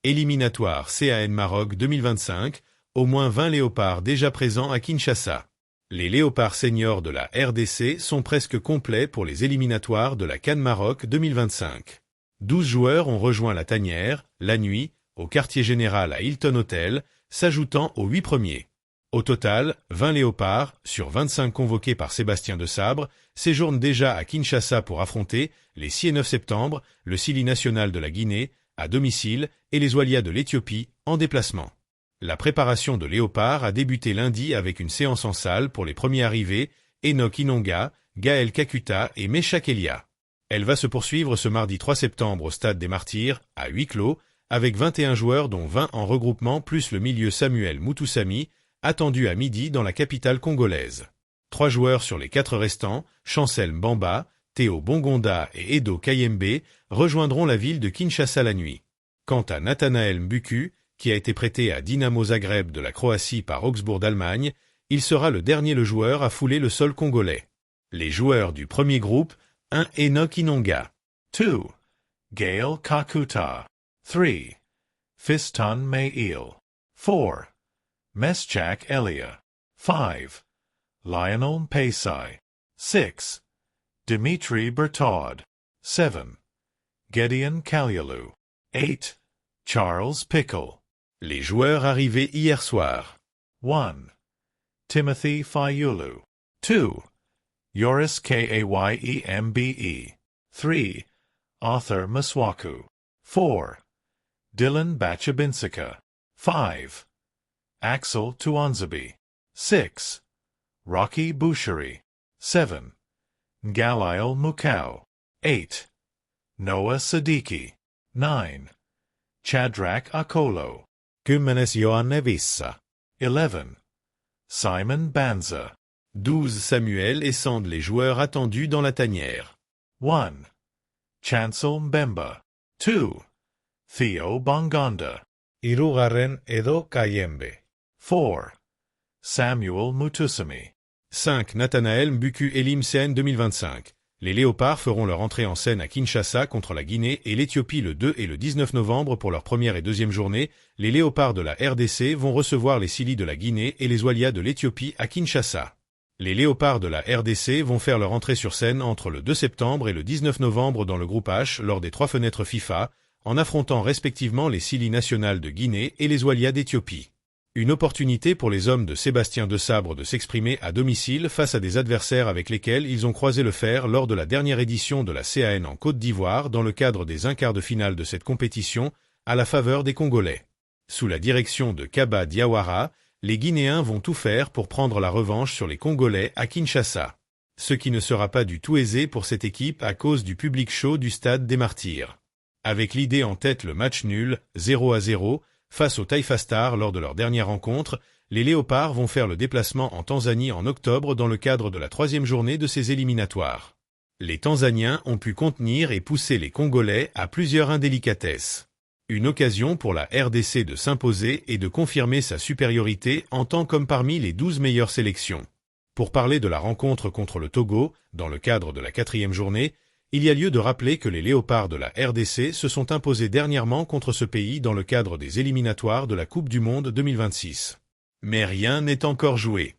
Éliminatoire CAN Maroc 2025, au moins 20 léopards déjà présents à Kinshasa. Les léopards seniors de la RDC sont presque complets pour les éliminatoires de la CAN Maroc 2025. 12 joueurs ont rejoint la tanière, la nuit, au quartier général à Hilton Hotel, s'ajoutant aux 8 premiers. Au total, 20 léopards, sur 25 convoqués par Sébastien Desabre, séjournent déjà à Kinshasa pour affronter, les 6 et 9 septembre, le Sili national de la Guinée, à domicile, et les Oilias de l'Éthiopie, en déplacement. La préparation de léopards a débuté lundi avec une séance en salle pour les premiers arrivés, Enoch Inonga, Gaël Kakuta et Meshak Elia. Elle va se poursuivre ce mardi 3 septembre au Stade des Martyrs, à huis clos, avec 21 joueurs dont 20 en regroupement plus le milieu Samuel Mutusami, attendu à midi dans la capitale congolaise. 3 joueurs sur les 4 restants, Chancel Mbamba, Théo Bongonda et Edo Kayembe, rejoindront la ville de Kinshasa la nuit. Quant à Nathanaël Mbuku, qui a été prêté à Dynamo Zagreb de la Croatie par Augsbourg d'Allemagne, il sera le dernier joueur à fouler le sol congolais. Les joueurs du premier groupe, 1 Enoch Inonga, 2 Gaël Kakuta, 3 Fiston Mail, 4 Meshak Elia, 5 Lionel Mpesai, 6 Dimitri Bertaud, 7 Gideon Kalyalu, 8 Charles Pickle. Les joueurs arrivés hier soir. 1 Timothy Fayulu, 2 Yoris Kayembe, 3 Arthur Maswaku, 4 Dylan Bachabinsika, 5 Axel Tuanzabi, 6 Rocky Bouchery, 7 Ngalail Mukau, 8 Noah Siddiqui, 9 Chadrak Akolo, 10 Johanne Vissa, 11 Simon Banza, 12 Samuel et Sand les joueurs attendus dans la tanière. 1 Chancel Mbemba, 2 Theo Bongonda, Irugaren Edo Kayembe, 4 Samuel Mutusami, 5 Nathanaël Mbuku Elim CAN 2025. Les Léopards feront leur entrée en scène à Kinshasa contre la Guinée et l'Éthiopie le 2 et le 19 novembre pour leur première et deuxième journée. Les Léopards de la RDC vont recevoir les Sili de la Guinée et les Oilias de l'Éthiopie à Kinshasa. Les Léopards de la RDC vont faire leur entrée sur scène entre le 2 septembre et le 19 novembre dans le groupe H lors des 3 fenêtres FIFA, en affrontant respectivement les Sili nationales de Guinée et les Oilias d'Éthiopie. Une opportunité pour les hommes de Sébastien Desabre de s'exprimer à domicile face à des adversaires avec lesquels ils ont croisé le fer lors de la dernière édition de la CAN en Côte d'Ivoire dans le cadre des 1/4 de finale de cette compétition, à la faveur des Congolais. Sous la direction de Kaba Diawara, les Guinéens vont tout faire pour prendre la revanche sur les Congolais à Kinshasa. Ce qui ne sera pas du tout aisé pour cette équipe à cause du public chaud du Stade des Martyrs. Avec l'idée en tête le match nul, 0-0, face aux Taifa Stars lors de leur dernière rencontre, les Léopards vont faire le déplacement en Tanzanie en octobre dans le cadre de la 3e journée de ces éliminatoires. Les Tanzaniens ont pu contenir et pousser les Congolais à plusieurs indélicatesses. Une occasion pour la RDC de s'imposer et de confirmer sa supériorité en tant comme parmi les 12 meilleures sélections. Pour parler de la rencontre contre le Togo, dans le cadre de la 4e journée, il y a lieu de rappeler que les Léopards de la RDC se sont imposés dernièrement contre ce pays dans le cadre des éliminatoires de la Coupe du Monde 2026. Mais rien n'est encore joué.